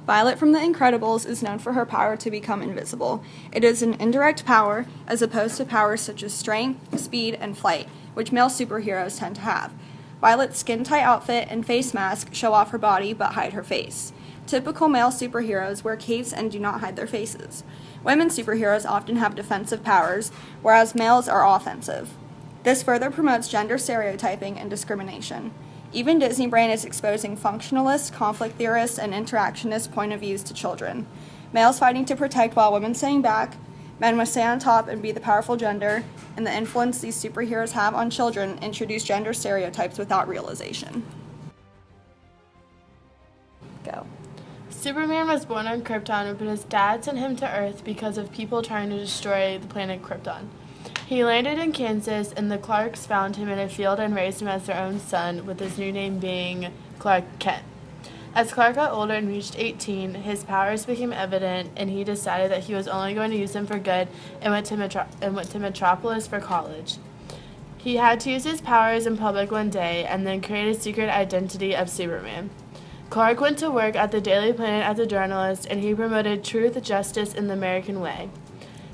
Violet from The Incredibles is known for her power to become invisible. It is an indirect power, as opposed to powers such as strength, speed, and flight, which male superheroes tend to have. Violet's skin-tight outfit and face mask show off her body but hide her face. Typical male superheroes wear capes and do not hide their faces. Women superheroes often have defensive powers, whereas males are offensive. This further promotes gender stereotyping and discrimination. Even Disney Brain is exposing functionalist, conflict theorist, and interactionist point of views to children. Males fighting to protect while women staying back, men must stay on top and be the powerful gender, and the influence these superheroes have on children introduce gender stereotypes without realization. Go. Superman was born on Krypton, but his dad sent him to Earth because of people trying to destroy the planet Krypton. He landed in Kansas, and the Clarks found him in a field and raised him as their own son, with his new name being Clark Kent. As Clark got older and reached 18, his powers became evident, and he decided that he was only going to use them for good and went to Metropolis for college. He had to use his powers in public one day and then create a secret identity of Superman. Clark went to work at the Daily Planet as a journalist, and he promoted truth, justice, and the American way.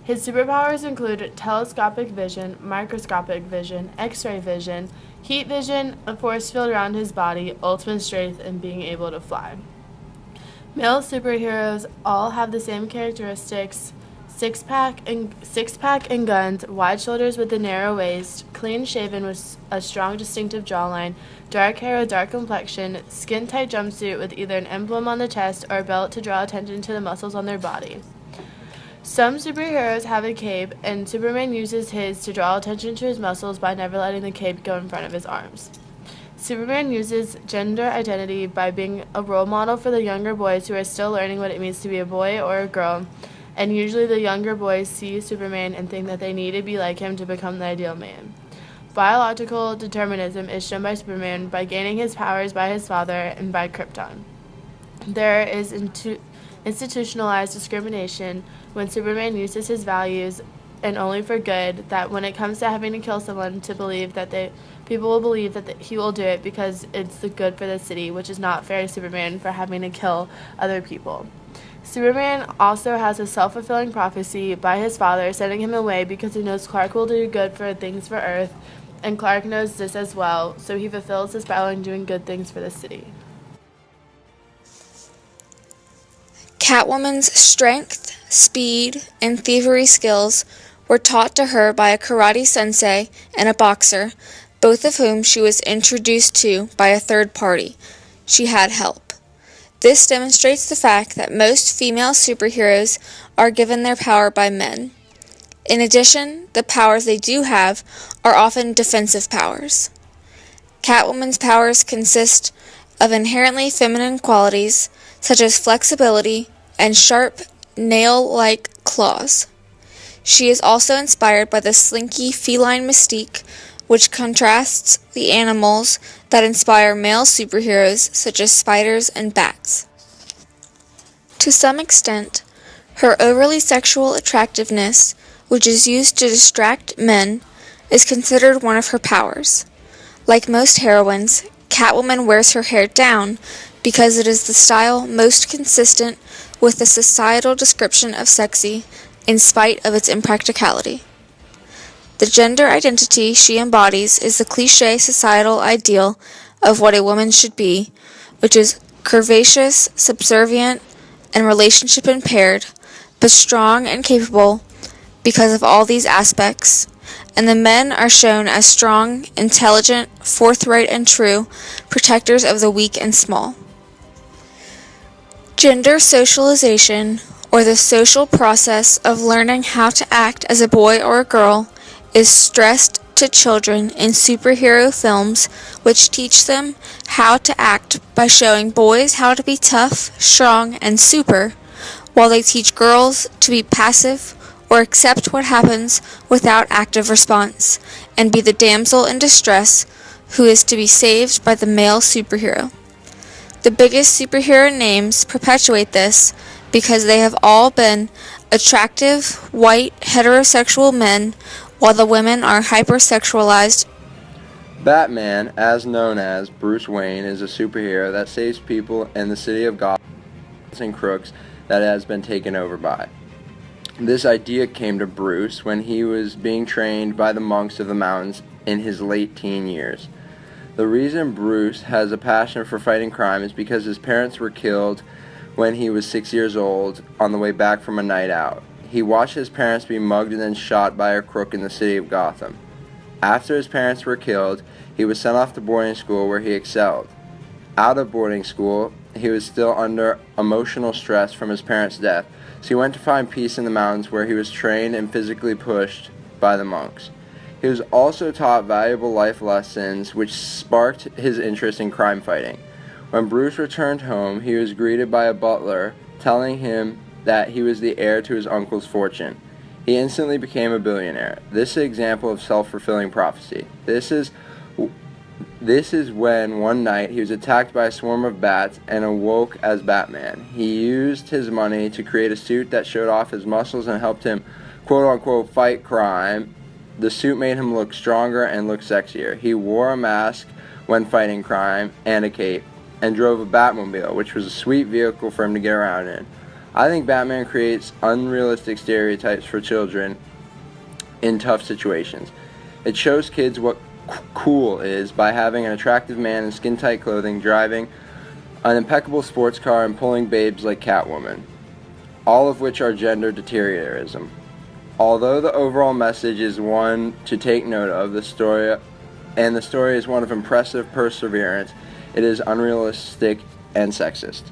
His superpowers include telescopic vision, microscopic vision, X-ray vision, heat vision, a force field around his body, ultimate strength, and being able to fly. Male superheroes all have the same characteristics: six-pack and guns, wide shoulders with a narrow waist, clean-shaven with a strong distinctive jawline, dark hair with dark complexion, skin-tight jumpsuit with either an emblem on the chest or a belt to draw attention to the muscles on their body. Some superheroes have a cape, and Superman uses his to draw attention to his muscles by never letting the cape go in front of his arms. Superman uses gender identity by being a role model for the younger boys who are still learning what it means to be a boy or a girl, and usually the younger boys see Superman and think that they need to be like him to become the ideal man. Biological determinism is shown by Superman by gaining his powers by his father and by Krypton. There is institutionalized discrimination when Superman uses his values and only for good, that when it comes to having to kill someone, to believe that people will believe that he will do it because it's the good for the city, which is not fair to Superman for having to kill other people. Superman also has a self-fulfilling prophecy by his father sending him away because he knows Clark will do good for things for Earth, and Clark knows this as well, so he fulfills his vow in doing good things for the city. Catwoman's strength, speed, and thievery skills were taught to her by a karate sensei and a boxer, both of whom she was introduced to by a third party. She had help. This demonstrates the fact that most female superheroes are given their power by men. In addition, the powers they do have are often defensive powers. Catwoman's powers consist of inherently feminine qualities, such as flexibility and sharp, nail-like claws. She is also inspired by the slinky feline mystique, which contrasts the animals that inspire male superheroes such as spiders and bats. To some extent, her overly sexual attractiveness, which is used to distract men, is considered one of her powers. Like most heroines, Catwoman wears her hair down because it is the style most consistent with the societal description of sexy, in spite of its impracticality. The gender identity she embodies is the cliché societal ideal of what a woman should be, which is curvaceous, subservient, and relationship impaired, but strong and capable because of all these aspects, and the men are shown as strong, intelligent, forthright, and true, protectors of the weak and small. Gender socialization, or the social process of learning how to act as a boy or a girl, is stressed to children in superhero films, which teach them how to act by showing boys how to be tough, strong, and super, while they teach girls to be passive or accept what happens without active response, and be the damsel in distress who is to be saved by the male superhero. The biggest superhero names perpetuate this because they have all been attractive, white, heterosexual men, while the women are hypersexualized. Batman, as known as Bruce Wayne, is a superhero that saves people in the city of Gotham and crooks that it has been taken over by. This idea came to Bruce when he was being trained by the monks of the mountains in his late teen years. The reason Bruce has a passion for fighting crime is because his parents were killed when he was 6 years old on the way back from a night out. He watched his parents be mugged and then shot by a crook in the city of Gotham. After his parents were killed, he was sent off to boarding school where he excelled. Out of boarding school, he was still under emotional stress from his parents' death, so he went to find peace in the mountains where he was trained and physically pushed by the monks. He was also taught valuable life lessons which sparked his interest in crime fighting. When Bruce returned home, he was greeted by a butler telling him that he was the heir to his uncle's fortune. He instantly became a billionaire. This is an example of self-fulfilling prophecy. This is when one night he was attacked by a swarm of bats and awoke as Batman. He used his money to create a suit that showed off his muscles and helped him, quote-unquote, fight crime. The suit made him look stronger and look sexier. He wore a mask when fighting crime and a cape, and drove a Batmobile, which was a sweet vehicle for him to get around in. I think Batman creates unrealistic stereotypes for children in tough situations. It shows kids what cool is by having an attractive man in skin-tight clothing driving an impeccable sports car and pulling babes like Catwoman, all of which are gender deteriorism. Although the overall message is one to take note of, the story is one of impressive perseverance, it is unrealistic and sexist.